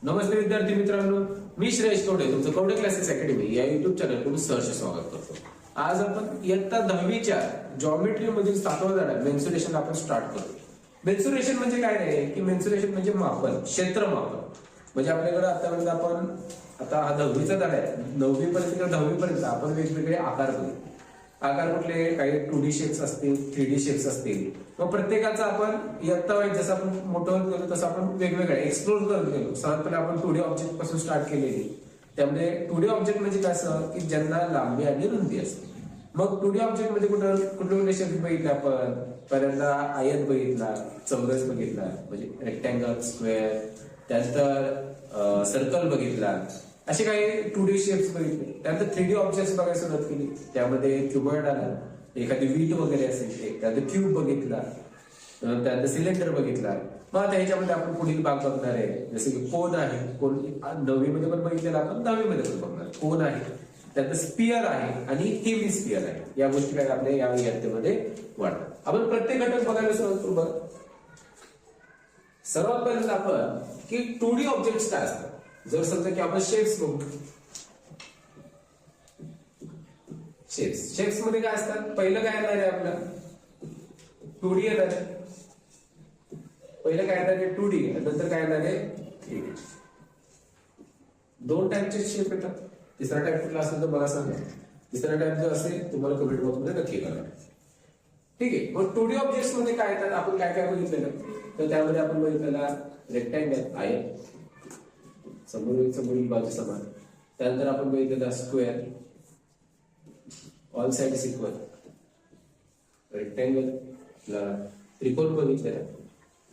नमस्ते विद्यार्थी मित्रांनो, मी श्रेयश कवडे तुमचं कवडे क्लासेस अकॅडमी या युट्यूब चॅनलकडून सहर्ष स्वागत करतो. आज आपण इयत्ता 10वीच्या जॉमेट्री मधील 7वा धडा मेन्सुरेशन आपण स्टार्ट करतो. मेन्सुरेशन म्हणजे काय आहे की मेन्सुरेशन म्हणजे मापन, क्षेत्रमापन. म्हणजे आपल्याकडे आतापर्यंत आपण आता हा 10वीचा धडा आहे. 9वी पर्यंत किंवा 10वी पर्यंत आपण वेगवेगळे आकार बघू. आकार कुठले, काही 2D शेप्स असतील, 3D शेप्स असतील. मग प्रत्येकाचा आपण इयत्ता वाईज जसं आपण मोठं होत गेलो तसं आपण वेगवेगळे एक्सप्लोर करत गेलो. सर्वात आपण 2D ऑब्जेक्ट पासून स्टार्ट केलेली. त्यामध्ये 2D ऑब्जेक्ट म्हणजे काय असं की ज्यांना लांबी आणि रुंदी असते. मग 2D ऑब्जेक्ट मध्ये कुठले कुठले शेप्स बघितले आपण. पहिल्यांदा आयत बघितला, चौरस बघितला म्हणजे रेक्टँगल, स्क्वेअर, त्यानंतर सर्कल बघितला. असे काही 2D शेप्स बघितले. त्यानंतर 3D ऑब्जेक्ट्स बघायला सुरुवात केली. त्यामध्ये क्युबॉइड आला, एखादी वीट वगैरे असेल ते, त्यानंतर क्यूब बघितला, त्यानंतर सिलेंडर बघितला. मग आता ह्याच्यामध्ये आपण पुढील भाग बघणार आहे. जसे की कोन आहे, कोन 9वी मध्ये पण बघितलेला, आपण 10वी मध्ये पण बघणार. कोन आहे, त्यानंतर स्पियर आहे आणि हेमी स्पियर आहे. या गोष्टी काय आपल्या या इयत्तेमध्ये वाढतात. आपण प्रत्येक घटक बघायला सुरुवात करू. सर्वात पहिल्यांदा आपण की 2D ऑब्जेक्ट्स काय असतात. जर समजा की आपण शेप्स बघू. शेप्स मध्ये काय असतात. पहिलं काय येणार आहे आपलं 2D येणार आहे. पहिलं काय येणार आहे 2D, नंतर काय येणार आहे 3D. दोन टाइपचे शेप येतात. तिसरा टाइप कुठला असेल तर मला सांगा. तिसरा टाइप जो असेल तुम्हाला कमेंट बॉक्स मध्ये नक्की करा. ठीक आहे. मग 2D ऑब्जेक्ट्स मध्ये काय येतात, आपण काय काय बघितलेलं. तर त्यामध्ये आपण बघितलेला रेक्टँगल आहे, समोरील बाजू समान. त्यानंतर आपण बघितलेला square, all side equal, rectangle, त्रिकोण बघितलेला,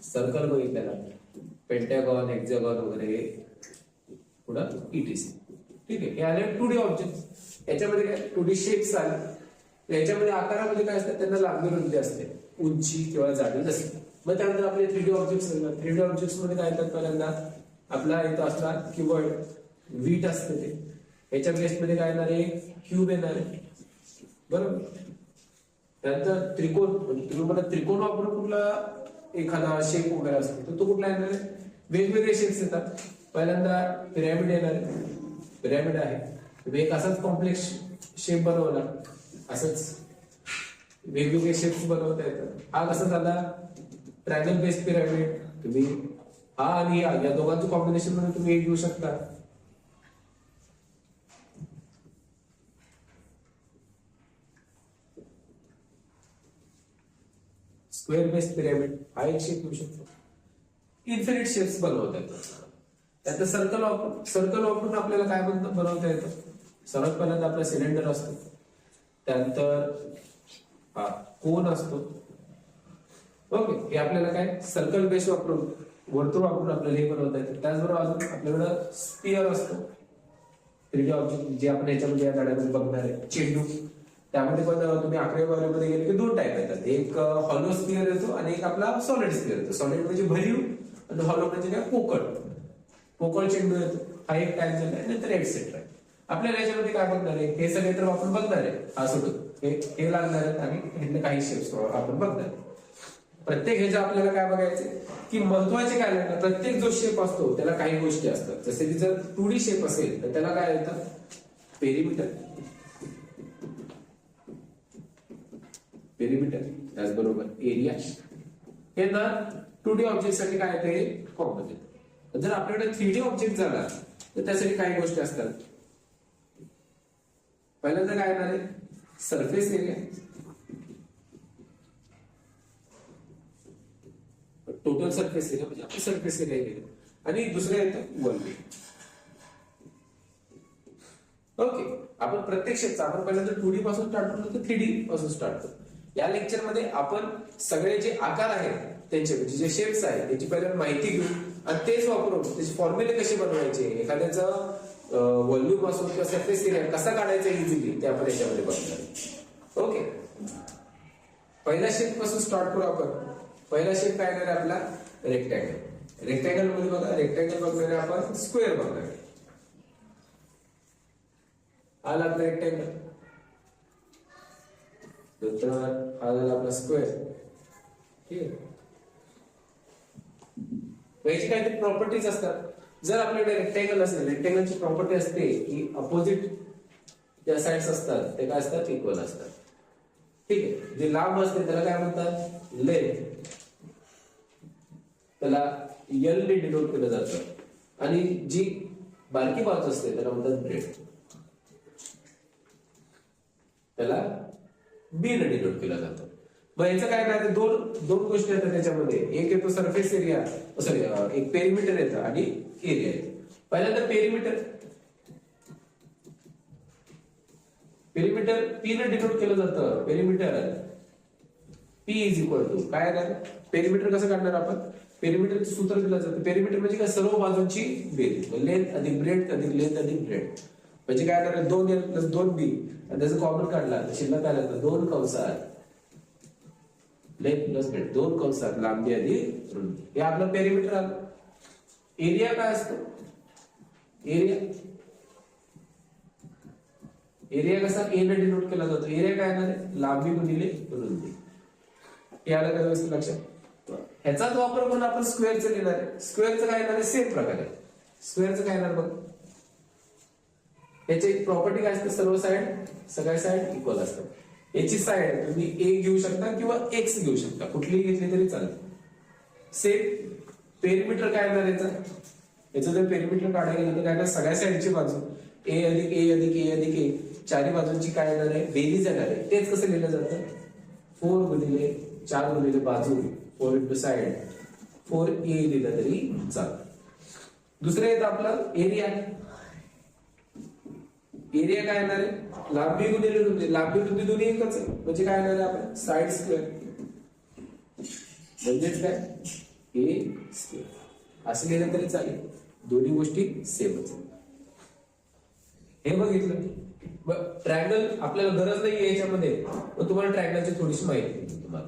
सर्कल बघितलेला, पेंटॅगॉन, हेक्सागॉन वगैरे पुढं ETC. ठीक आहे. हे आले 2D ऑब्जेक्ट. याच्यामध्ये काय 2D शेप्स आले. याच्यामध्ये आकारामध्ये काय असतात, त्यांना लांबी रुंदी असते, उंची किंवा जाडी नसते. मग त्यानंतर आपले 3D ऑब्जेक्ट्स. 3D ऑब्जेक्ट्स मध्ये काय येतात, पहिल्यांदा आपला इथं असणार कीबोर्ड, वीट असते ते. याच्या बेसमध्ये काय येणार आहे, क्यूब येणार आहे, बरोबर. त्यानंतर त्रिकोण, त्रिकोण वापरून कुठला एखादा शेप वगैरे असतो तर तो कुठला येणार आहे. वेगवेगळे शेप्स येतात. पहिल्यांदा पिरॅमिड येणार आहे. पिरॅमिड आहे, तुम्ही एक असाच कॉम्प्लेक्स शेप बनवला, असंच वेगवेगळे शेप्स बनवता येतात. हा कसा झाला ट्रायंगल बेस्ड पिरॅमिड. तुम्ही हा आणि या दोघांचं कॉम्बिनेशन मध्ये तुम्ही एक घेऊ शकता. स्क्वेअर बेस्ड पिरॅमिड हा एक शेप घेऊ शकतो. इन्फिनिट शेप्स बनवता येतात. त्यात सर्कल वापरून आपल्याला काय बनवता येतं. सर्वात पहिल्यांदा आपला सिलेंडर असतो, त्यानंतर कोन असतो. ओके. हे आपल्याला काय सर्कल बेस वापरून, वर्तुळ वापरून आपल्याला हे बनवता येतं. त्याचबरोबर अजून आपल्याकडं स्पियर असतो, 3D ऑब्जेक्ट जे आपण याच्यामध्ये या धड्यामध्ये बघणार आहे. चेंडू, त्यामध्ये पण तुम्ही आकडेवारीमध्ये गेले की दोन टाईप येतात. एक हॉलो स्पियर येतो आणि एक आपला सॉलिड स्पियर येतो. सॉलिड म्हणजे भरीव आणि हॉलो म्हणजे काय पोकळ चेंडू येतो. हा एक टाईप झाला. नंतर एक्सेट्रा. आपल्याला याच्यामध्ये काय बघणार आहे, हे सगळे तर आपण बघणार आहे. हा सोडून हे लागणार आहेत आणि काही शेप्स आपण बघणार आहे. प्रत्येक ह्याच्या आपल्याला काय बघायचे की महत्वाचे काय लागणार. प्रत्येक जो शेप असतो त्याला काही गोष्टी असतात. जसे की जर 2D शेप असेल तर त्याला काय येतं पेरिमीटर. त्याचबरोबर एरिया. हे ना 2D ऑब्जेक्ट साठी काय येते कॉम्पोजिट. जर आपल्याकडे 3D ऑब्जेक्ट झाला तर त्यासाठी काही गोष्टी असतात. पहिल्यांदा काय येणार आहे surface area, total surface area म्हणजे आपण सरफेस एरिया गेलो. आणि दुसरं येतं वॉल्यूम. ओके. आपण प्रत्येक शेपचा आपण पहिल्यांदा 2D पासून स्टार्ट करतो तर 3D पासून स्टार्ट करतो. या लेक्चर मध्ये आपण सगळे जे आकार आहेत त्यांचे म्हणजे जे शेप्स आहेत त्याची पहिल्यांदा माहिती घेऊ आणि तेच वापरून त्याचे फॉर्म्युले कसे बनवायचे, एखाद्याचं व्हॉल्यूम असून किंवा सरफेस एरिया कसा काढायचा इझिली ते आपण याच्यामध्ये बघणार. ओके. पहिल्या शेप पासून स्टार्ट करू आपण. पहिला शेप काय येणार आहे आपला रेक्टँगल. रेक्टँगल मध्ये बघा, रेक्टँगल बघणार आहे आपण स्क्वेअर बघणार आहे. आला आपला रेक्टँगल. नंतर हा झाला आपला स्क्वेअर. ठीक आहे. याची काहीतरी प्रॉपर्टीज असतात. जर आपल्याकडे रेक्टँगल असेल, रेक्टँगलची प्रॉपर्टी असते की अपोजिट ज्या साइड्स असतात ते काय असतात, इक्वल असतात. ठीक आहे. जे लांब असते त्याला काय म्हणतात, लेंथ, त्याला एल ने डिनोट केलं जातं. आणि जी बारकी बाजू असते त्याला म्हणतात ब्रेड, त्याला बी ने डिनोट केलं जातं. मग याचं काय नाही, दोन गोष्टी येतात त्याच्यामध्ये. एक येतो सरफेस एरिया, सॉरी एक पेरिमीटर येतं आणि एरिया येतो. पहिल्यांदा पेरिमीटर पी ने डिनोट केलं जातं. Perimeter P is equal to काय आहे, पेरिमीटर कसं काढणार आपण, पेरिमीटरचं सूत्र दिलं जातं. पेरिमीटर म्हणजे काय, सर्व बाजूंची बेरीज, लेंथ अधिक ब्रेड अधिक लेंथ अधिक ब्रेड. म्हणजे काय करणार, 2L + 2B आणि त्याचं कॉमन काढला तर शिल्लक काय लागतं, 2 कंसात लेंथ प्लस ब्रेड, 2 कंसात लांबी अधिक रुंदी. हे आपलं पेरिमीटर आलं. एरिया काय असतो, एरिया कसा ए ने डिनोट केला जातो. एरिया काय येणार आहे, लांबी गुणिले रुंदी. हे आलं का व्यवस्थित लक्षात. ह्याचाच वापर करून आपण स्क्वेअरचं लिहिणार आहे. स्क्वेअरचं काय येणार आहे, सेम प्रकारे. स्क्वेअरचं काय येणार बघ, याची प्रॉपर्टी काय असते, सर्व सगळ्या साइड इक्वल असतात. याची साइड तुम्ही ए घेऊ शकता किंवा एक्स घेऊ शकता, कुठलीही घेतली तरी चालते. सेम पेरिमीटर काय येणार याचं जर पेरिमीटर काढायला गेलं तर काय, सगळ्या साइडची बाजू ए अधिक ए अधिक ए अधिक ए, चारी बाजूंची काय येणार आहे, बेरीज येणार आहे. तेच कसं लिहिलं जातं, 4 गुणिले 4 गुणिले बाजू 4 इंटू साइड 4A लिहिलं तरी चालतं. दुसरं येतं आपलं एरिया. एरिया काय येणार आहे, लांबी गुणिले रुंदी. लांबी रुंदी दोन्ही एकच आहे, म्हणजे काय येणार आहे आपण साइड स्क्वेअर, म्हणजेच काय ए स्क्वेअर असं लिहिलं तरी चालेल. दोन्ही गोष्टी सेमच आहेत. हे बघितलं. ट्रायंगल आपल्याला गरज नाही याच्यामध्ये, पण तुम्हाला ट्रायंगलची थोडीशी माहिती आहे तुम्हाला.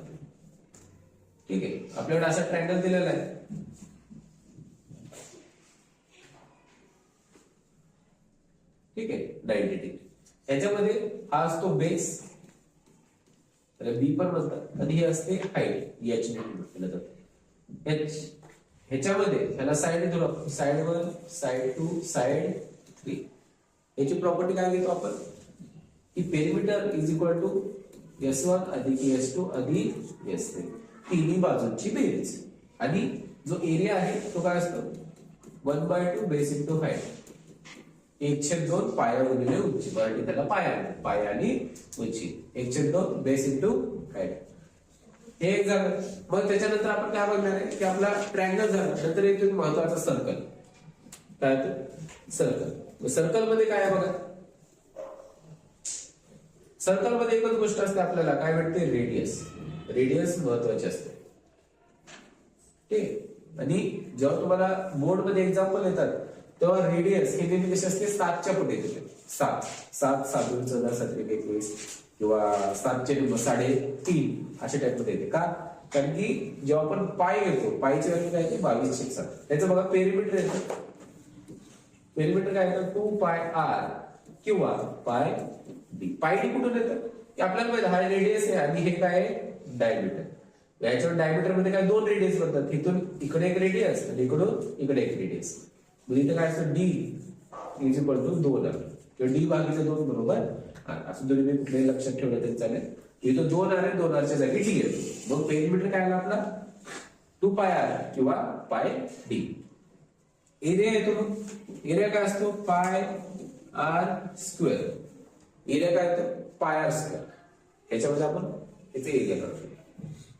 ठीक आहे, आपल्याकडे असा ट्रायंगल दिलेला आहे. ठीक आहे, 90 डिग्री. ह्याच्यामध्ये हा असतो बेस, त्याला बी पण म्हणतात, आणि हे असते हाईट, एच ने डिनोट केलं जातं. एच. ह्याच्यामध्ये ह्याला साइड दिलो, साइड 1 साइड 2 साइड 3. याची प्रॉपर्टी काय घेतो आपण, की perimeter is equal to S1 अधिक S2 अधिक S3, तिन्ही बाजूंची बेरीज. आणि जो एरिया आहे तो काय असतो, 1/2 बेस इंटू हाईट, 1/2 पाया गुणिले उंची. मराठी त्याला पाया आणि उंची, 1/2 बेस इंटू हाईट. हे एक झालं. मग त्याच्यानंतर आपण काय बघणार आहे, की आपला ट्रायंगल झाला, नंतर एक महत्वाचा सर्कल. काय सर्कल. सर्कल मध्ये काय आहे बघा, सर्कल मध्ये एकच गोष्ट असते, आपल्याला काय भेटते, रेडियस महत्वाचे असते. ठीक. आणि जेव्हा तुम्हाला बोर्ड मध्ये एक्झाम्पल येतात तेव्हा रेडियस हे नेहमी कसे असते, 7च्या पुढे येते. 7 7 7 14 7 21 किंवा 7चे 3.5 अशा टाइप मध्ये येते. का, कारण की जेव्हा आपण पाय घेतो, पायची व्हॅल्यू काय येते, 22/7. त्याचं बघा पेरिमीटर येतं. पेरिमीटर काय येतं, 2πr किंवा पाय डी. पाय डी कुठून येतं, की आपल्याला माहिती हा रेडियस आहे आणि हे काय आहे, डायमीटर. याच्यावर डायमीटर मध्ये काय 2 रेडियस बनतात, इथून इकडे एक रेडियस आणि इकडून इकडे एक रेडियस. म्हणजे इथे काय असतं, डी इज इक्वल टू 2 आलं, किंवा डी भागिले 2 बरोबर. असं दोन्ही मी कुठेही लक्षात ठेवलं तरी चालेल. इथं 2 आहे, 2 आरच्या जागी डी येतो. मग पेरिमीटर काय आला आपला, 2πr किंवा पाय डी. एरिया येतो, एरिया काय असतो, पाय आर स्क्वेअर. एरिया काय येतो, पाय आर स्क्वेअर. ह्याच्यामध्ये आपण याचे एरिया काढतो.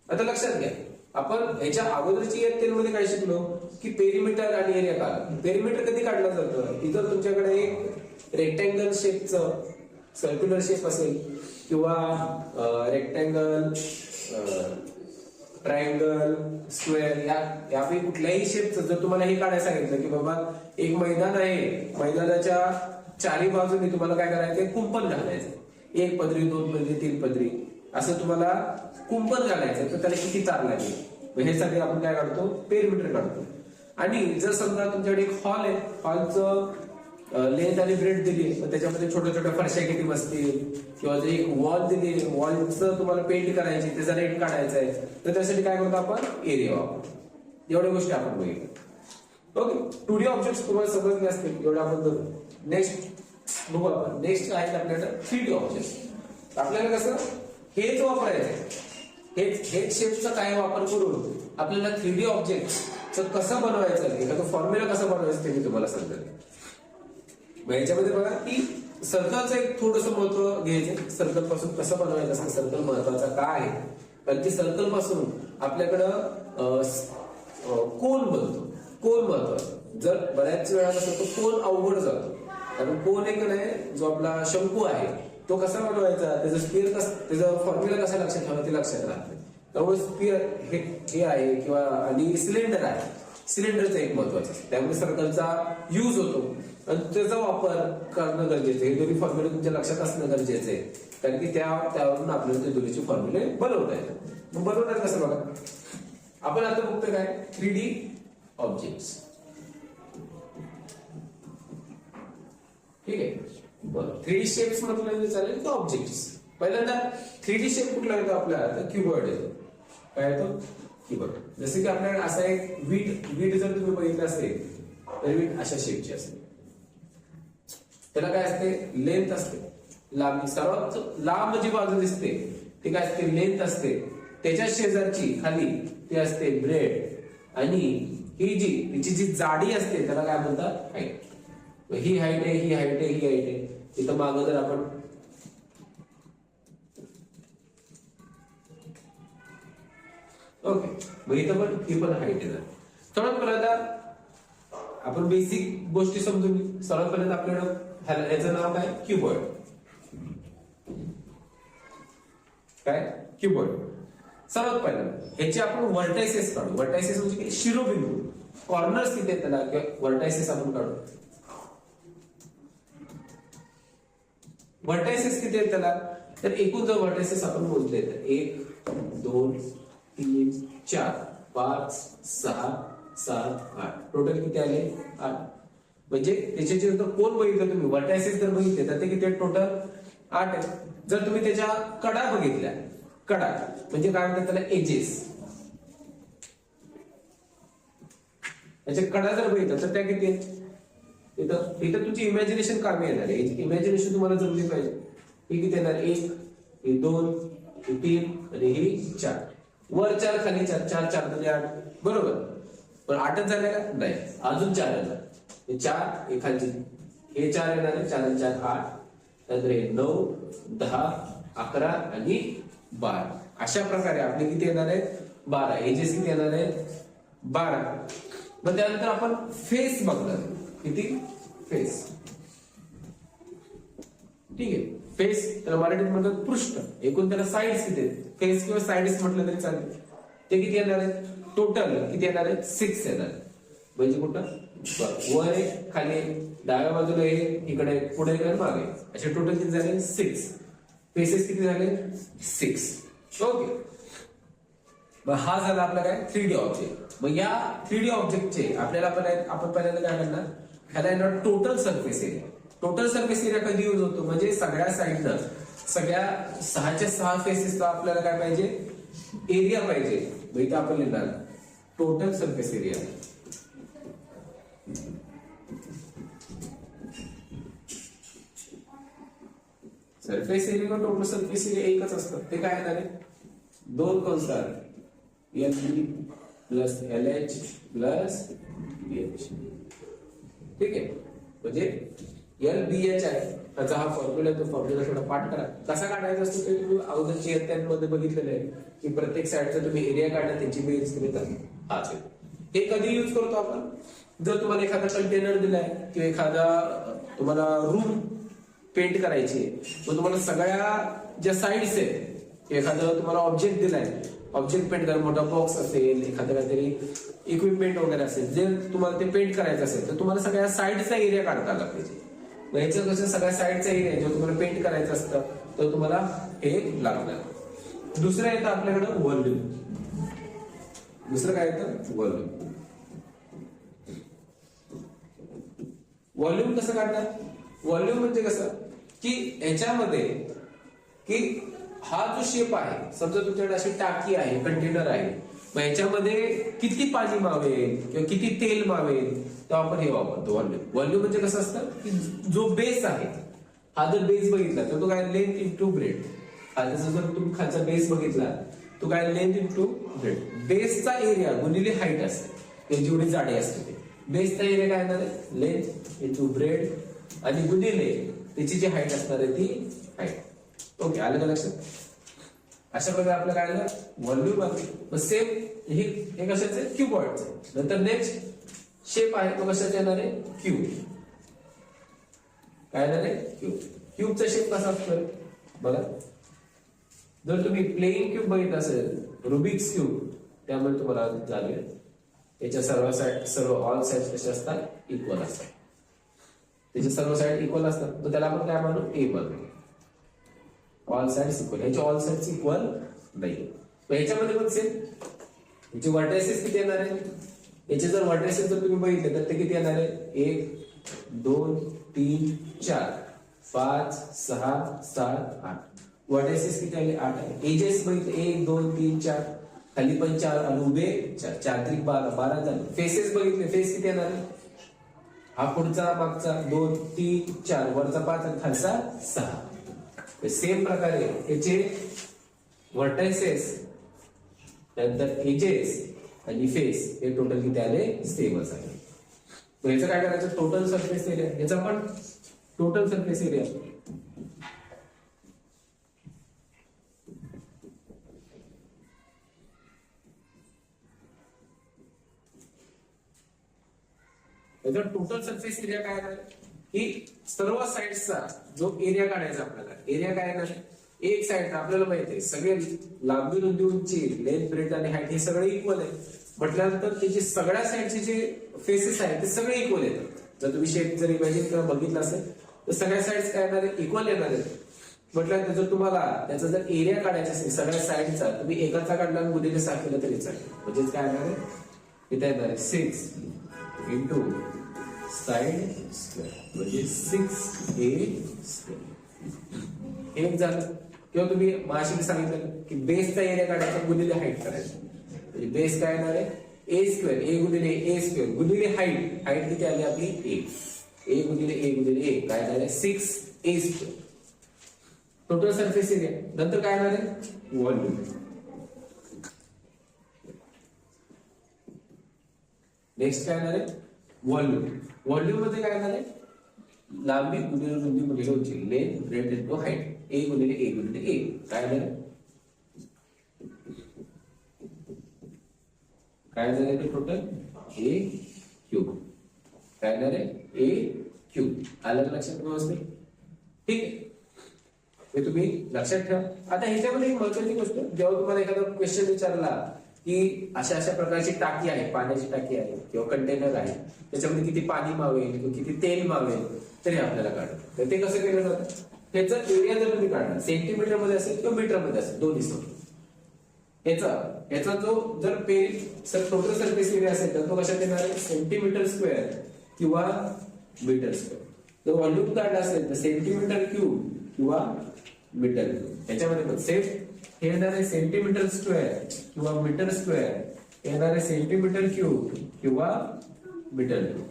आता लक्षात घ्या, आपण ह्याच्या अगोदरची इयत्तेमध्ये काय शिकलो, की पेरिमीटर आणि एरिया काढा. पेरिमीटर कधी काढलं जातं, इथं तुमच्याकडे एक रेक्टँगल शेपचं सर्क्युलर शेप असेल किंवा रेक्टँगल, ट्रायंगल, स्क्वेअर, यापैकी कुठल्याही शेपचं जर तुम्हाला हे काढायला सांगितलं, की बाबा एक मैदान आहे, मैदानाच्या चारी बाजूने तुम्हाला काय करायचंय, कुंपण घालायचं. 1 पदरी 2 पदरी 3 पदरी असं तुम्हाला कुंपण घालायचं, तर त्याला किती तार लागेल, हे सगळे आपण काय काढतो, पेरिमीटर काढतो. आणि जर समजा तुमच्याकडे एक हॉल आहे, हॉलचं लेंथ आणि ब्रेड दिली, तर त्याच्यामध्ये छोट्या छोट्या फरशा किती बसतील, किंवा जर एक वॉल दिली, वॉलचं तुम्हाला पेंट करायची, त्याचा रेट काढायचा आहे, तर त्यासाठी काय करतो आपण, एरिया वापरतो. एवढ्या गोष्टी आपण बघितल्या. ओके, 2D ऑब्जेक्ट तुम्हाला समजले असतील एवढं आपण करू. नेक्स्ट बघू आपण. नेक्स्ट आहेत आपल्याकडे 3D ऑब्जेक्ट. आपल्याला कसं हेच वापरायचं, हेच शेपचा काय वापर करून आपल्याला 3D ऑब्जेक्ट कसं बनवायचं, एखादा फॉर्म्युला कसा बनवायचा ते मी तुम्हाला सांगेन. मग याच्यामध्ये बघा की सर्कलचं एक थोडंसं महत्व घ्यायचं. सर्कल पासून कसं बनवायचं असतं, सर्कल महत्वाचा काय आहे, कारण की सर्कल पासून आपल्याकडं कोन बनतो. कोन महत्वाचा. जर बऱ्याच वेळा कसं तो कोन अवघड जातो, कारण कोन एक नाही जो आपला शंकू आहे तो कसा बनवायचा, त्याचं स्पिअर त्याचा फॉर्म्युला कसा लक्षात ठेवा ते लक्षात राहत नाही. त्यामुळे स्पिअर हे आहे किंवा आणि सिलेंडर आहे, सिलेंडरचं एक महत्वाचं असतं. त्यामुळे सर्कलचा युज होतो आणि त्याचा वापर करणं गरजेचं आहे. हे दोन्ही फॉर्म्युले तुमच्या लक्षात असणं गरजेचं आहे, कारण की त्यावरून आपल्याला ते दोन्हीचे फॉर्म्युले बनवता येतात. मग बनवणार कसं बघा. आपण आता बघतोय काय 3D ऑब्जेक्ट्स. ठीक आहे, बरं. 3D शेप्स म्हटलं चालेल की ऑब्जेक्ट्स. पहिल्यांदा 3D शेप कुठला येतो आपल्याला, तर क्युबॉइड येतो. काय येतो, कीबोर्ड. जसे की आपल्याकडे असा एक वीट जर तुम्ही बघितलं असेल तर वीट अशा शेपची असते. त्याला काय असते, लेंथ असते, लांबी. सर्वात लांब जी बाजू दिसते ती काय असते, लेंथ असते. त्याच्या शेजारची खाली ती असते ब्रेड, आणि ही तिची जी जाडी असते त्याला काय म्हणतात, हाईट. ही हाईट आहे, ही हाईट आहे, ही हाईट आहे. इथं मागं जर आपण ओके, मग इथं पण ही पण हाईट आहे. सर्वात पहिल्यांदा आपण बेसिक गोष्टी समजून घेऊ. सर्वात पहिल्यांदा आपल्याला याचं नाव काय, क्युबॉइड. काय, क्युबॉइड. सर्वात पहिल्यांदा ह्याचे आपण व्हर्टायसेस काढू. व्हर्टायसेस म्हणजे शिरोबिंदू, कॉर्नर्स किती आहेत त्याला, किंवा व्हर्टायसेस आपण काढू. व्हर्टायसेस किती आहेत त्याला, तर एकूण जर व्हर्टायसेस आपण मोजले तर 1 2 3 4 5 6 7 8, टोटल किती आले, 8. म्हणजे त्याचे जे कोण बघितलं तुम्ही, व्हर्टायसेस जर बघितले तर ते किती आहेत, टोटल 8 आहेत. जर तुम्ही त्याच्या कडा बघितल्या, कडा म्हणजे काय म्हणतात त्याला, एजेस. त्याच्या कडा जर बघितलं तर त्या किती आहेत, इथं तुमची इमॅजिनेशन कामी येणार आहे. इमॅजिनेशन तुम्हाला जमली पाहिजे. ही किती येणार, 1 ही 2 ही 3 आणि ही 4. वर 4 खाली 4, 4 4 म्हणजे 8, बरोबर. पण 8च झाले का, नाही, अजून 4 येणार. हे 4 एखादी, हे 4 येणार आहे, 4 आणि 4 8, नंतर हे 9 10 11 आणि 12. अशा प्रकारे आपले किती येणार आहेत, 12. एजेस किती येणार आहेत, 12. मग त्यानंतर आपण फेस बघणार. किती, फेस. ठीक आहे, फेस त्याला मराठीत म्हणतात पृष्ठ. एकूण त्याला साइड्स किती आहेत, फेस किंवा साइड्स म्हटलं तरी चालेल. ते किती येणार आहेत, टोटल किती येणार आहेत, 6 येणार. म्हणजे कुठं, वर आहे, खाली आहे, डाव्या बाजूला आहे, इकडे पुढे आहे, मागे. असे टोटल किती झाले, 6. फेसेस किती झाले, 6. ओके. मग हा झाला आपला काय, 3D ऑब्जेक्ट. मग या 3D ऑब्जेक्टचे आपल्याला आपण पहिल्यांदा काय करणार, ह्याला येणार total surface area. Total surface area कधी यूज होतो, म्हणजे सगळ्या साईडनं, सगळ्या 6च्या 6 फेसेसला आपल्याला काय पाहिजे, एरिया पाहिजे. मग इथं आपण लिहिणार total surface area. Surface area व टोटल सरफेस एरिया एकच असतं. ते काय येणार आहे, 2 कंसात LB plus LH plus BH. ठीक आहे, म्हणजे LBH आहे, त्याचा हा फॉर्म्युला. तो फॉर्म्युला थोडा पाठ करा. कसा काढायचा असतो ते तुम्ही अगोदरच्या इयत्तांमध्ये बघितलेलं आहे, की प्रत्येक साईडचा तुम्ही एरिया काढला, त्याची बेरीज केली तर हाच आहे. हे कधी यूज करतो आपण, जर तुम्हाला एखादा कंटेनर दिलाय किंवा एखादा तुम्हाला रूम पेंट करायची, मग तुम्हाला सगळ्या ज्या साईड्स आहेत, एखादं तुम्हाला ऑब्जेक्ट दिलाय, ऑब्जेक्ट पेंट करा, मोठा बॉक्स असेल, एखादं काहीतरी इक्विपमेंट वगैरे असेल, जे तुम्हाला ते पेंट करायचं असेल, तर तुम्हाला सगळ्या साईडचा एरिया काढता आला पाहिजे. मग ह्याचं कसं, सगळ्या साईडचा एरिया जो तुम्हाला पेंट करायचं असतं तर तुम्हाला हे लागणार. दुसरं येतं आपल्याकडं व्हॉल्यूम. दुसरं काय येतं, व्हॉल्यूम. व्हॉल्यूम कसं काढणार, व्हॉल्यूम म्हणजे कसं, की ह्याच्यामध्ये की हा जो शेप आहे, समजा तुमच्याकडे अशी टाकी आहे, कंटेनर आहे, मग ह्याच्यामध्ये किती पाणी मावेल किंवा किती तेल मावेल तेव्हा आपण हे वापरतो व्हॉल्यूम. व्हॉल्यूम म्हणजे कसं असतं की जो बेस आहे, हा जर बेस बघितला तर तो काय लेंथ इंटू ब्रेड. हा जसं जर तुम्ही खालचा बेस बघितला तो काय लेंथ इंटू ब्रेड. बेसचा एरिया गुणिले हाईट असते, ते जेवढी जाडी असते ते बेसचा एरिया काय येणार आहे लेंथ इंटू ब्रेड आणि गुणिले त्याची जी हाईट असणार आहे ती हाईट. ओके, आलं का लक्षात? अशा प्रकारे आपलं काय आलं व्हॉल्यूम आलं. सेम हे कशाचं क्यूबॉइडचं. नंतर नेक्स्ट शेप आहे तो कशाचा येणार आहे क्यूब. काय येणार आहे क्यूब. क्यूबचा शेप कसा असतो बघा. जर तुम्ही प्लेइंग क्यूब बघितलं असेल रुबिक्स क्यूब, त्यामुळे तुम्हाला जाणवेल याच्या सर्व ऑल साइड्स कसे असतात इक्वल असतात. त्याचे सर्व साइड इक्वल असतात तर त्याला आपण काय म्हणू ए म्हणू. All sides equal. ह्याचे ऑल साइड्स इक्वल नाही. ह्याच्यामध्ये पण सेम ह्याचे व्हर्टायसेस किती येणार आहे. याचे जर व्हर्टायसेस जर तुम्ही बघितले तर ते किती येणार आहे 1 2 3 4 5 6 7 8. व्हर्टायसेस किती आले 8 आहे. एजेस बघितले 1 2 3 4, खाली पण 4 आणि उभे 4, 4 3 12 झाले. फेसेस बघितले, फेस किती येणार आहे हा पुढचा मागचा 2 3 4, वरचा 5 आणि खालचा 6. सेम प्रकारे याचे व्हर्टायसेस नंतर एजेस आणि फेस हे टोटल किती आले सेमच आहे. तर याचं काय करायचं टोटल सरफेस एरिया. याचा पण टोटल सरफेस एरिया याचा टोटल सरफेस एरिया काय आहे की सर्व साइड्सचा जो एरिया काढायचा आपल्याला. एरिया काय आहे एक साइड आपल्याला माहिती आहे सगळे लांबी रुंदी उंची लेंथ ब्रेड आणि हाईट हे सगळे इक्वल आहे म्हटल्यानंतर त्याची सगळ्या साइडचे जे फेसेस आहेत ते सगळे इक्वल येतात. जर तुम्ही शेप जर इमॅजिन करून बघितलं असेल तर सगळ्या साइड्स काय येणार आहे इक्वल येणार आहेत. म्हटल्यानंतर जर तुम्हाला त्याचा जर एरिया काढायचा असेल सगळ्या साइडचा तुम्ही एकाचा काढला आणि गुणिले 6 केलं तरी चालेल. म्हणजेच काय येणार आहे इथे येणार आहे 6 इंटू साइड स्क्वेअर म्हणजे 6a स्क्वेअर. एक झालं. किंवा तुम्ही माशी सांगितलं की बेसचा एरिया काढायचा गुणिले हाईट करायचं म्हणजे बेस काय येणार आहे ए स्क्वेअर. ए गुणिले ए स्क्वेअर गुणिले हाईट. हाईट किती आली आपली ए गुणिले ए गुणिले ए काय येणार आहे 6a square. Total surface area. नंतर काय येणार आहे व्हॉल्यूम. नेक्स्ट काय येणार आहे व्हॉल्यूम. व्हॉल्यूम मध्ये काय येणार आहे लांबी गुणिले रुंदी गुणिले उंची लेंथ ब्रेड इंटू हाईट. ए गुणिले ए गुणिले ए काय झालं काय झालं ते टोटल ए क्यूब. काय झालं ए क्यूब. आलं का लक्षात व्यवस्थित. ठीक आहे हे तुम्ही लक्षात ठेवा. आता ह्याच्यामध्ये एक महत्वाची गोष्ट जेव्हा तुम्हाला एखादा क्वेश्चन विचारला की अशा अशा प्रकारची टाकी आहे पाण्याची टाकी आहे किंवा कंटेनर आहे त्याच्यामध्ये किती पाणी मावेल किंवा किती तेल मावेल तरी आपल्याला काढायचं. तर ते कसं केलं जातं ह्याचा एरिया जर तुम्ही काढला सेंटीमीटर मध्ये असेल किंवा मीटर मध्ये असेल दोन्ही सोबत याचा जो जर टोटल सरफेस एरिया असेल तर तो कशात येणार आहे सेंटीमीटर स्क्वेअर किंवा मीटर स्क्वेअर. जर व्हॉल्यूम काढला असेल तर सेंटीमीटर क्यूब किंवा मीटर क्यूब. त्याच्यामध्ये पण सेम हे येणार आहे सेंटीमीटर स्क्वेअर किंवा मीटर स्क्वेअर. येणार आहे सेंटीमीटर क्यूब किंवा मीटर क्यूब.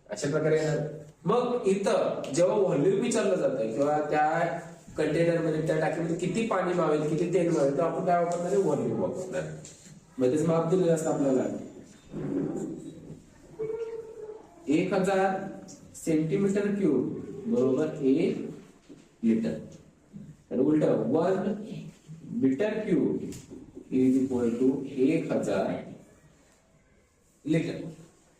अशा प्रकारे येणार. मग इथं जेव्हा व्हॉल्यूम विचारलं जातं किंवा त्या कंटेनर मध्ये त्या टाकीमध्ये किती पाणी मावेल किती तेल मावेल तर आपण काय वापरणार आहे व्हॉल्यूम वापरणार. मध्येच माप दिलेलं असतं आपल्याला 1000 सेंटीमीटर क्यूब बरोबर 1 लिटर. तर उलट 1 metre cube is equal to 1000 litre.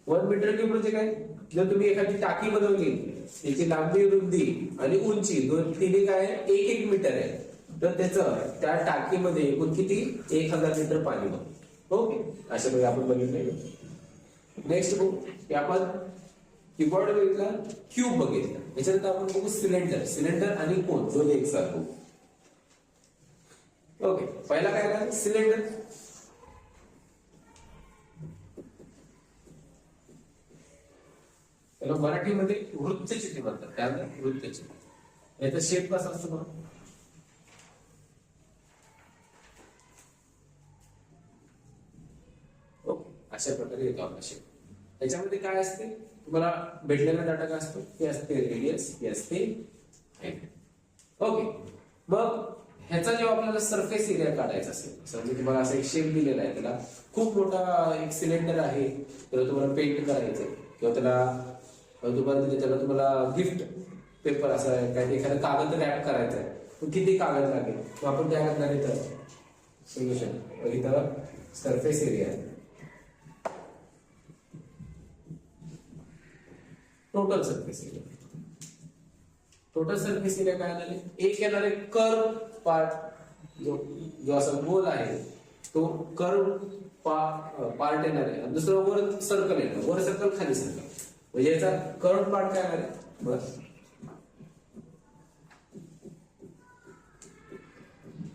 1 metre cube म्हणजे काय जर तुम्ही एखादी टाकी बनवली त्याची लांबी रुंदी आणि उंची दोन तिन्ही काय 1 मीटर आहे तर त्याचं त्या टाकीमध्ये एकूण किती 1000 लिटर पाणी बघ. ओके अशा प्रकारे आपण बघितलं. नेक्स्ट बघू की आपण कीबोर्ड बघितला क्यूब बघितला. याच्यानंतर आपण बघू सिलेंडर. सिलेंडर आणि कोन दोन्ही एकसारखं. ओके पहिला काय आहे सिलेंडर. त्याला मराठीमध्ये वृत्तचित्र म्हणतात. काय म्हणतात वृत्तचित्र. याचा शेप कसा असतो अशा प्रकारे येतो आपला शेप. त्याच्यामध्ये काय असते, तुम्हाला भेटलेला डाटा काय असतो, हे असते रेडियस, हे असते हाईट. ओके, मग ह्याचा जेव्हा आपल्याला सरफेस एरिया काढायचा असेल, समजा तुम्हाला असा एक शेप दिलेला आहे, त्याला खूप मोठा एक सिलेंडर आहे, त्याला तुम्हाला पेंट करायचं किंवा त्याला तुम्हाला गिफ्ट पेपर असा काय एखादा कागद रॅप करायचा आहे, मग किती कागद लागेल, मग आपण काय करणार इथं सोल्युशन, इथं surface area total surface area. Total surface area काय झाले, एक येणार आहे कर्व पार्ट, जो असा गोल आहे तो कर्व पार्ट येणार आहे, आणि दुसरं वर सर्कल येणार, वर सर्कल खाली सर्कल, म्हणजे याचा कर्व पार्ट काय येणार आहे, बस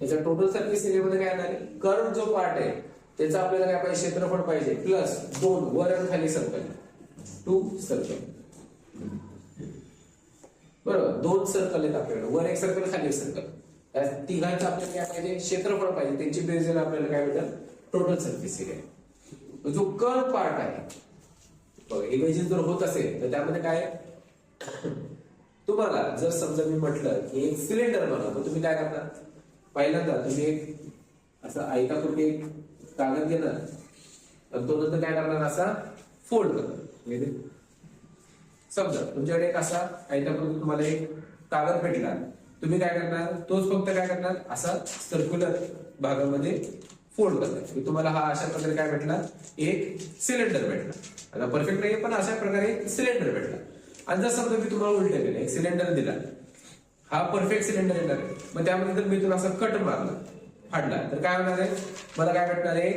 याचा टोटल सरफेस एरिया मध्ये काय येणार आहे, कर्व जो पार्ट आहे त्याचा आपल्याला काय पाहिजे, क्षेत्रफळ पाहिजे प्लस 2 वर आणि खाली सर्कल, 2 सर्कल. बरोबर, 2 सर्कल आहेत आपल्याकडे, वर एक सर्कल खाली एक सर्कल, या तिघांचं आपल्याला काय पाहिजे, क्षेत्रफळ पाहिजे, त्यांची बेरीज आपल्याला काय भेटेल, टोटल सरफेस एरिया. जो कर्व पार्ट आहे इमेजिन जर होत असेल तर त्यामध्ये काय, तुम्हाला जर समजा मी म्हटलं की एक सिलेंडर बनवा, तर तुम्ही काय करणार, पहिल्यांदा तुम्ही एक असं आयताकृती एक कागद घेणार आणि तो नंतर काय करणार, असा फोल्ड करणार. समजा तुमच्याकडे एक असा आयताकृती तुम्हाला एक कागद भेटला, तुम्ही काय करणार, तोच फक्त काय करणार, असा सर्क्युलर भागामध्ये फोल्ड करणार. तुम्हाला हा अशा प्रकारे काय भेटला, एक सिलेंडर भेटला. आता परफेक्ट नाही पण अशा प्रकारे एक सिलेंडर भेटला. आणि जर समजा मी तुम्हाला उलट केलं, एक सिलेंडर दिला, हा परफेक्ट सिलेंडर येणार आहे, मग त्यामध्ये जर मी तुला असा कट मारला, फाडला, तर काय होणार आहे, मला काय भेटणार आहे,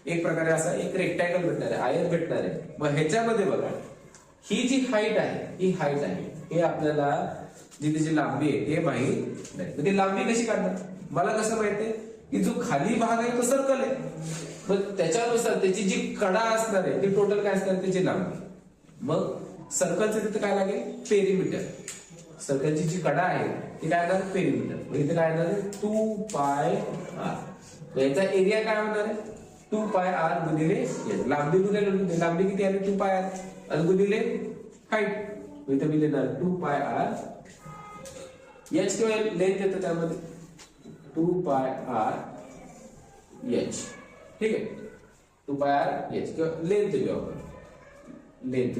एक प्रकारे असा एक रेक्टँगल भेटणार आहे, आयत भेटणार आहे. मग ह्याच्यामध्ये बघा, ही जी हाईट आहे, ही हाईट आहे, हे आपल्याला जी त्याची लांबी आहे हे माहित नाही. ती लांबी कशी काढणार, मला कसं माहित आहे की जो खाली भाग आहे तो सर्कल आहे, मग त्याच्यानुसार त्याची जी कडा असणार आहे ती टोटल काय असणार, त्याची लांबी. मग सर्कलचं तिथे काय लागेल, पेरिमीटर. सर्कलची जी कडा आहे ती काय येणार, पेरिमीटर. मग इथे काय येणार आहे, 2πr. याचा एरिया काय होणार आहे, 2πr गुणिले लांबी, गुणिले लांबी किती आली, 2πr, आणि गुणिले हाईट, इथे मी लिहिणार 2πr. एच किंवा लेंथ येतं त्यामध्ये 2πr h. ठीक आहे, 2πr h किंवा लेंथ लिहू आपण, लेंथ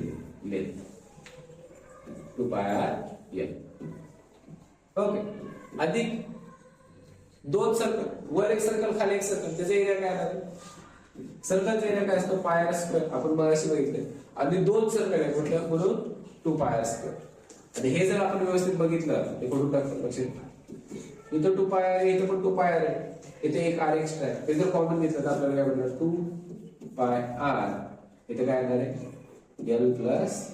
2πr h. ओके, अधिक 2 सर्कल, वर एक सर्कल खाली एक सर्कल, त्याचा एरिया काय आहे, सर्कलचा एरिया काय असतो, पायर स्क्वेअर. आपण मगाशी बघितलं, आणि 2 सर्कल आहे म्हटलं म्हणून 2πr स्क्वेअर. आणि हे जर आपण व्यवस्थित बघितलं, हे कुठून टाकतो लक्षात, इथं 2πr आहे, इथं पण 2πr आहे, इथे एक r एक्स्ट्रा आहे, ते जर कॉमन घेतलं तर आपल्याला काय भेटणार, 2πr. इथे काय येणार आहे, l plus.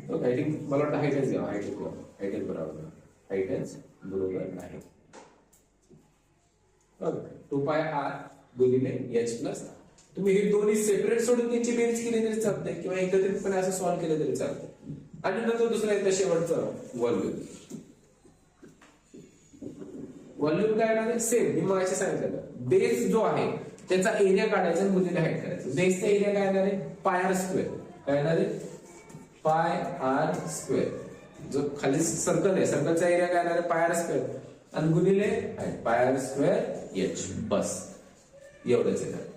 Okay, I think मला वाटतं हाईटच घ्या, हाईटच बरोबर आहे. ओके, 2πr गुणिले h प्लस. तुम्ही हे दोन्ही सेपरेट सोडून त्यांची बेरीज केली तरी चालते, किंवा एकत्रितपणे असं सॉल्व्ह केलं तरी चालतं. आणि नंतर दुसरा येतं शेवटचं व्हॉल्यूम. व्हॉल्यूम काय आहे, सेम मी मगाशी सांगितलं, बेस जो आहे त्याचा एरिया काढायचा आणि गुणिले हाईट करायचं. बेसचा एरिया काय येणार आहे, πr स्क्वेअर. काय येणार आहे, πr स्क्वेअर. जो खाली सर्कल आहे, सर्कलचा एरिया काय येणार आहे, πr स्क्वेअर, आणि गुणिले πr स्क्वेअर h. बस एवढंच येतं.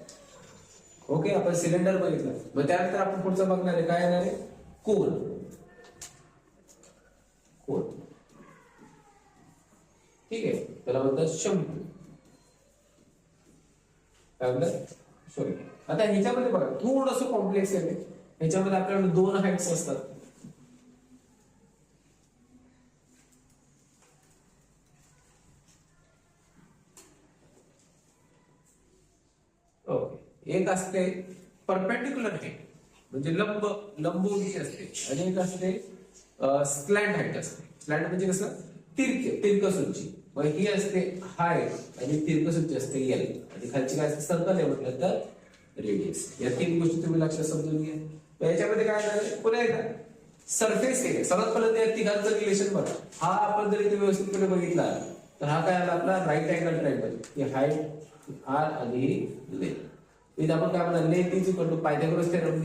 ओके, आपण सिलेंडर बघितलं. मग त्यानंतर आपण पुढचं बघणार आहे, काय येणार आहे, कोन. कोन, ठीक आहे, त्याला म्हणतात शंकू. काय म्हणतात, सॉरी. आता ह्याच्यामध्ये बघा थोडस कॉम्प्लेक्स आहे, ह्याच्यामध्ये आपल्याकडे 2 हाईट्स असतात. ओके, एक असते परपेंडिक्युलर हाईट, म्हणजे लंबोदरी असते, आणि एक असते स्लॅन्ट हाईट असते. स्लॅन्ट म्हणजे कसं, तिरकस उंची. मग ही असते हाईट आणि तिरकस उंची असते एल, आणि खालची काय असते, सर्कल आहे म्हटलं तर रेडियस. या 3 गोष्टी तुम्ही लक्षात समजून घ्या. याच्यामध्ये काय आहे, पुन्हा एकदा सरफेस एरिया. सर्वात पहिल्यांदा या तिघांचं रिलेशन बघा. हा आपण जर इथे व्यवस्थितपणे बघितला तर हा काय आला आपला राईट अँगल ट्रायंगल, ही हाईट आर आणि ही लेंथ. इथे आपण काय म्हणणार, length is equal to Pythagoras theorem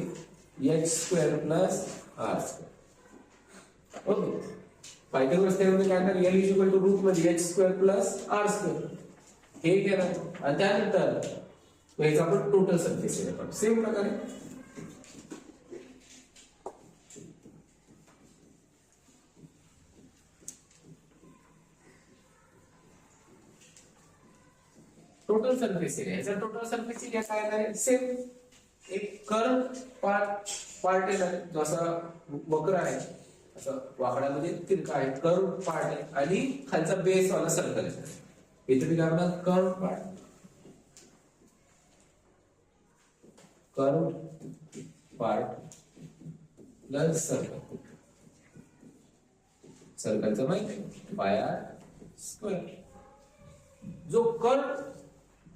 h square plus r square. Okay, Pythagoras theorem काय म्हणणार, l is equal to root मध्ये h square plus r square हे केलं. आणि त्यानंतर याचा आपण टोटल सरफेस एरिया काढू सेम प्रकारे. टोटल सरफेस एरिया, याचा टोटल सरफेस एरिया काय आहे, सेम एक कर्व पार्ट आहे जो असा वक्र आहे, असं वाकडामध्ये तिरका आहे, कर्व पार्ट आहे आणि खालचा बेस वाला सर्कल आहे. इथे मी काय म्हणणार, curve part, curve part plus circle. सर्कलचा माहिती पाय आर स्क्वेअर. जो कर्व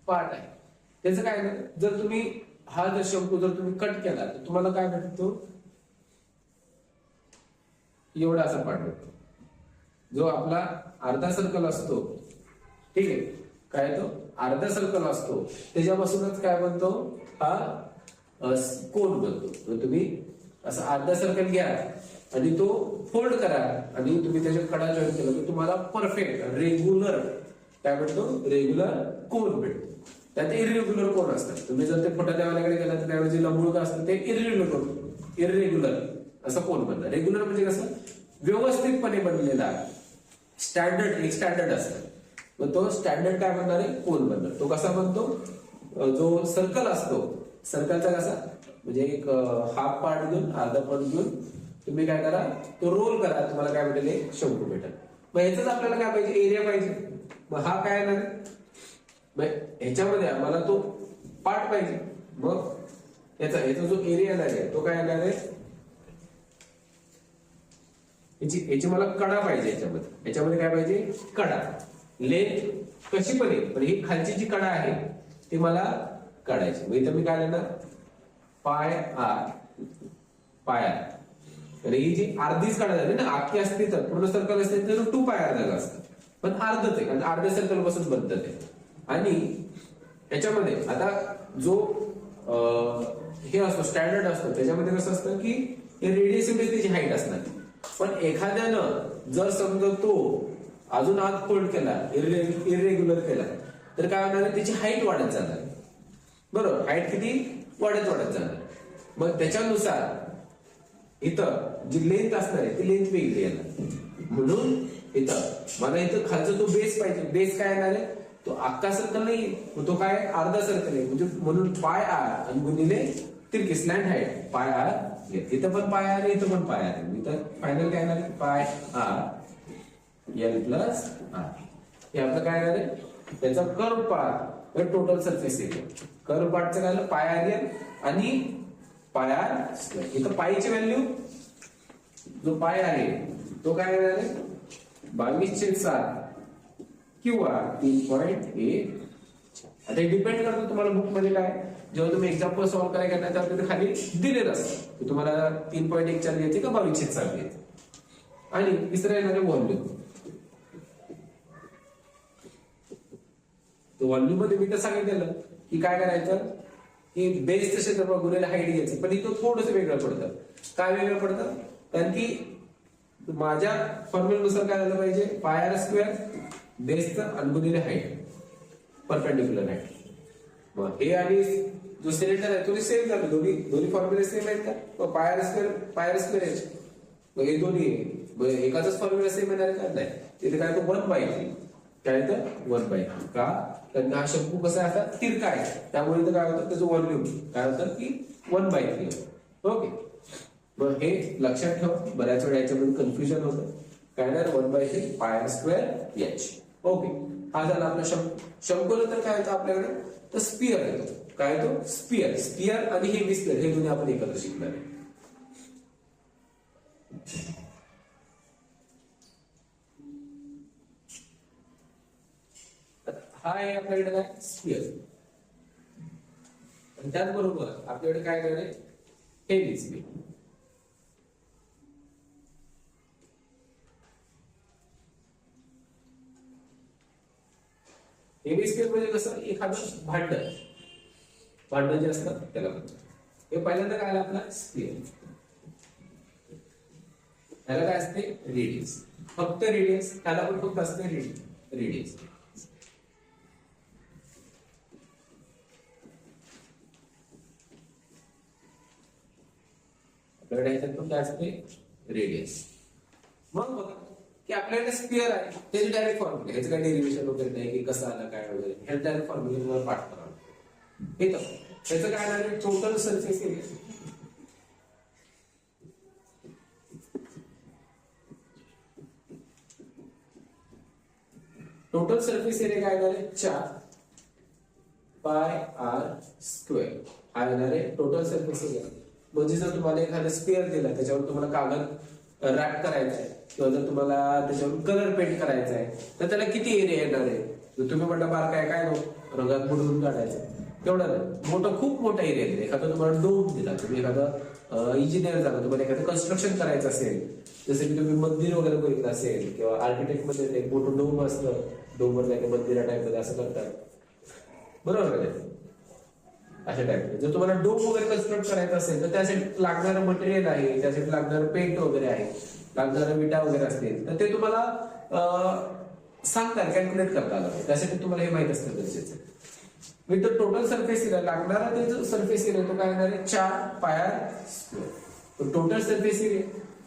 पार्ट आहे त्याचं काय ना, जर तुम्ही हा जर शंकू जर तुम्ही कट केला तर तुम्हाला काय भेटतो, एवढा असा पार्ट भेटतो. जो आपला अर्धा सर्कल असतो, ठीक आहे, काय तो अर्धा सर्कल असतो त्याच्यापासूनच काय बनतो, हा कोन बनतो. तर तुम्ही असं अर्धा सर्कल घ्या आणि तो फोल्ड करा आणि तुम्ही त्याच्या कडा जॉईन केला तर तुम्हाला परफेक्ट रेग्युलर काय भेटतो, रेग्युलर कोन भेटतो. त्यात इरेग्युलर कोन असतात. तुम्ही जर ते फोटा देवाल्याकडे गेला तर त्याऐवजी लंबगोल असतं, ते इरेग्युलर असं कोन बनतं. रेग्युलर म्हणजे कसं, व्यवस्थितपणे बनलेला स्टँडर्ड, एक स्टँडर्ड असतं. मग तो स्टँडर्ड काय बनणार आहे, कोन बनणार. तो कसा बनतो, जो सर्कल असतो सर्कलचा कसा म्हणजे एक हाफ पार्ट घेऊन अर्धा पार्ट घेऊन तुम्ही काय करा, तो रोल करा, तुम्हाला काय भेटेल, एक शंकू भेटेल. मग ह्याच आपल्याला काय पाहिजे, एरिया पाहिजे. मग हा काय येणार, ह्याच्यामध्ये आम्हाला तो पार्ट पाहिजे. मग याचा जो एरिया येणार आहे तो काय येणार आहे, याची मला कडा पाहिजे. याच्यामध्ये काय पाहिजे, कडा. लेंथ कशी पण येईल पण ही खालची जी कडा आहे ती मला काढायची. मग इथं मी काय लिहिणार, पाय आर. तर ही जी अर्धीच कडा झाली ना, अख्खी असते तर पूर्ण सर्कल असते तर 2 पाय आर झालं असतं, पण अर्धच आहे कारण अर्ध्या सर्कल पासून बनतं ते. आणि याच्यामध्ये आता जो हे असतो स्टँडर्ड असतो त्याच्यामध्ये कसं असतं की रेडियस एवढी त्याची हाईट असणार. पण एखाद्यानं जर समजा तो अजून आत फोल्ड केला, इरेग्युलर केला तर काय होणार, त्याची हाईट वाढत जाणार. बरोबर, हाईट किती वाढत जाणार. मग त्याच्यानुसार इथं जी लेंथ असणार आहे ती लेंथ वेगळी येणार. म्हणून इथं मला इथं खालचा तो बेस पाहिजे. बेस काय येणार आहे, तो अख्खा सर्कल नाही, तो काय अर्धा सर्कल आहे. म्हणजे म्हणून पाय आर आणि गुणिले तिरकी स्लॅन्ट हाईट पाय आर. इथं पण पाय आर, इथं पण पाय आर. इथं फायनल काय येणार, पाय आर एल प्लस आर. हे आपलं काय येणार आहे, त्याचा curve part total surface area. Curve पार्टचं काय झालं, पाय आर एल आणि पाय आर स्क्वेअर. इथं पायची व्हॅल्यू जो पाय आहे तो काय येणार आहे, 22/7 किंवा 3.1. आता डिपेंड करतो तुम्हाला बुक मध्ये काय, जेव्हा तुम्ही एक्झाम्पल सॉल्व्ह करायला घेणार तेव्हा तिथे खाली दिलेलं असतं की तुम्हाला 3.1 घ्यायचे का 22/7 घ्यायचे. आणि तिसरं येणार व्हॉल्यूम. तो व्हॉल्यूम मध्ये मी तर सांगितलेलं की काय करायचं, की बेसचं क्षेत्रफळ गुणिले हाईट घ्यायचं. पण इथं थोडंसं वेगळं पडतं. काय वेगळं पडतं, कारण की माझ्या फॉर्म्युलेनुसार काय झालं पाहिजे, पाय आर स्क्वेअर बेसचं आणि गुणिले हाईट परपेंडिक्युलर हाईट. मग हे आणि जो सिलेंडर आहे तो सेम झालं, दोन्ही फॉर्म्युले सेम आहेत का, मग पाय आर स्क्वेअर आहे. मग हे दोन्ही एकाच फॉर्म्युला सेम येणार का, नाही. तिथे काय तो 1/3 काय तर 1/3 का, कारण हा शंकू कसा आहे आता तिरका आहे त्यामुळे इथं काय होतं, त्याचं व्हॉल्यूम काय होतं की 1/3. ओके, मग हे लक्षात ठेवा. बऱ्याच वेळा याच्यामध्ये कन्फ्युजन होतं. काय ना 1/3 पाय आर स्क्वेअर एच. ओके, हा झाला आपला शंकूला. तर काय होतं आपल्याकडे, तर स्पियर येतो. काय तो स्पियर आणि हेमिस्फियर हे दोन्ही आपण एकत्र शिकणार आहे. हा आहे आपल्याकडे काय, स्पियर. आणि त्याचबरोबर आपल्याकडे काय करणार आहे, हेमिस्फियर. हेवी स्फिअर म्हणजे कसं एखादं भांड जे असतं त्याला म्हणतात. हे पहिल्यांदा काय आलं आपला स्फिअर. त्याला काय असते रेडियस, फक्त रेडियस. त्याला पण फक्त असते रेडियस. आपल्याकडे ह्याच्यात पण काय असते रेडियस. मग बघा की आपल्याकडे स्फिअर आहे, त्याची डायरेक्ट फॉर्म्युला, ह्याचं काय डेरिव्हेशन वगैरे नाही की कसं आलं काय वगैरे, ह्याचं डायरेक्ट फॉर्म्युला तुम्हाला पाठ करावं. हे तर त्याचं काय आहे total surface area. Total surface area काय येणार आहे 4πr². हा येणार आहे टोटल सरफेस एरिया. म्हणजे जर तुम्हाला एखादा स्पेअर दिला, त्याच्यावर तुम्हाला कागद रॅप करायचा आहे किंवा जर तुम्हाला त्याच्यावर कलर पेंट करायचा आहे, तर त्याला किती एरिया येणार आहे. जर तुम्ही म्हटलं बारकाय काय रंगात बुडवून काढायचं, तेवढं नाही, खूप मोठा एरिया दिला. एखादा तुम्हाला डोम दिला, तुम्ही एखादा इंजिनियर झाला, तुम्हाला एखादं कन्स्ट्रक्शन करायचं असेल, जसं की तुम्ही मंदिर वगैरे बघितलं असेल किंवा आर्किटेक्ट मध्ये एक मोठं डोम असतं, डोमवर काय मंदिरा टाइप मध्ये असं करतात, बरोबर आहे. अशा टाइप जर तुम्हाला डोम वगैरे कन्स्ट्रक्ट करायचं असेल तर त्यासाठी लागणारं मटेरियल आहे, त्यासाठी लागणारं पेंट वगैरे आहे, लागणारं विटा वगैरे असतील, तर ते तुम्हाला सांगतात, कॅल्क्युलेट करता आलं. त्यासाठी तुम्हाला हे माहित असतं गरजेचं. With the total surface area, लागणारा ते जो सरफेस एरिया तो काय येणार आहे 4πr². Total surface area.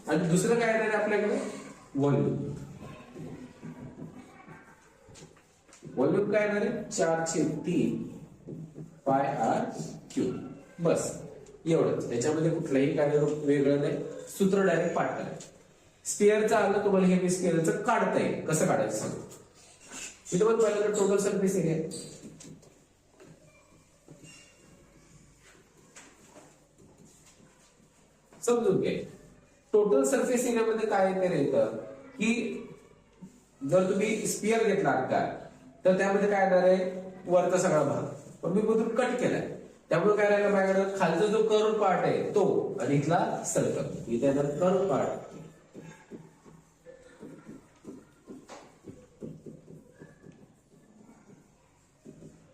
आणि दुसरं काय येणार आहे आपल्याकडे व्हॉल्यूम. व्हॉल्यूम काय येणार आहे 4/3πr³. बस एवढंच. त्याच्यामध्ये कुठलंही काय वेगळं नाही, सूत्र डायरेक्ट पाठ करायचं. स्पिअरचं आलं तुम्हाला, हे स्पिअरचं काढता येईल, कसं काढायचं सांगू. इथं पण पाहिलं टोटल सरफेस एरिया समजून घ्या. टोटल सरफेस एरियामध्ये काय येतं की जर तुम्ही स्पिअर घेतला का, तर त्यामध्ये काय येणार आहे वरचा सगळा भाग, पण मी मधून कट केलाय, त्यामुळे काय राहिलं माझ्याकडे खालचा जो कर्व पार्ट आहे तो, आणि इथला सर्कल. इथे येणार कर्व पार्ट.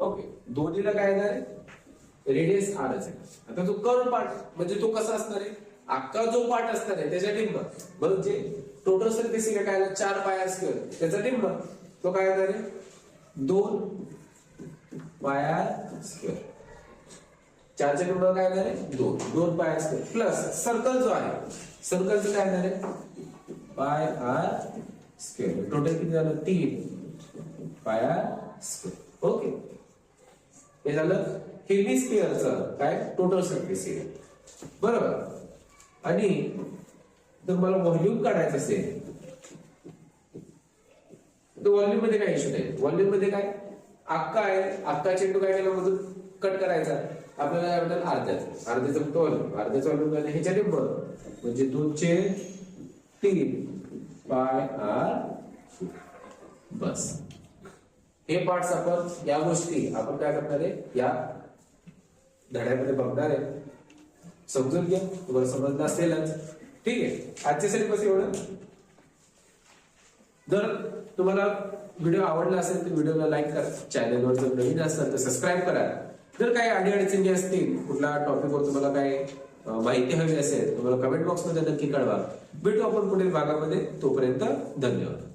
ओके, दोन्हीला काय येणार आहे रेडियस आरच आहे. आता जो कर्व पार्ट म्हणजे तो कसा असणार आहे, अख्खा जो पार्ट असणार आहे त्याच्या निम्म, म्हणजे टोटल सरफेस एरिया काय 4πr², त्याचा निम्म तो काय येणार आहे 2πr². 4 च्या निम्म काय येणार आहे 2πr² प्लस सर्कल जो आहे, सर्कलचं काय येणार आहे πr². टोटल किती झालं 3πr². ओके, हे झालं हेमिस्फिअरचं काय टोटल सरफेस एरिया, बरोबर. आणि जर मला व्हॉल्यूम काढायचं असेल तर व्हॉल्यूम मध्ये काय इश्यू नाही. व्हॉल्यूम मध्ये काय अख्खा आहे, अख्खा चेंडू काय केला मधून कट करायचा, आपल्याला काय म्हणतात अर्ध्याचं फक्त व्हॉल्यूम, अर्ध्याचं व्हॉल्यूम काय ह्याच्या निम्म, म्हणजे 2/3πr². बस हे पार्ट्स आपण, या गोष्टी आपण काय करणार आहे या धड्यामध्ये बघणार आहे. समजून घ्या, तुम्हाला समजलं असेलच. ठीक आहे, आजच्यासाठी बस एवढं. जर तुम्हाला व्हिडिओ आवडला असेल तर व्हिडिओला लाईक करा, चॅनलवर जर नवीन असाल तर सबस्क्राईब करा. जर काही अडीअडचणी असतील, कुठल्या टॉपिकवर तुम्हाला काय माहिती हवी असेल, तुम्हाला कमेंट बॉक्समध्ये नक्की कळवा. भेटू आपण पुढील भागामध्ये. तोपर्यंत धन्यवाद.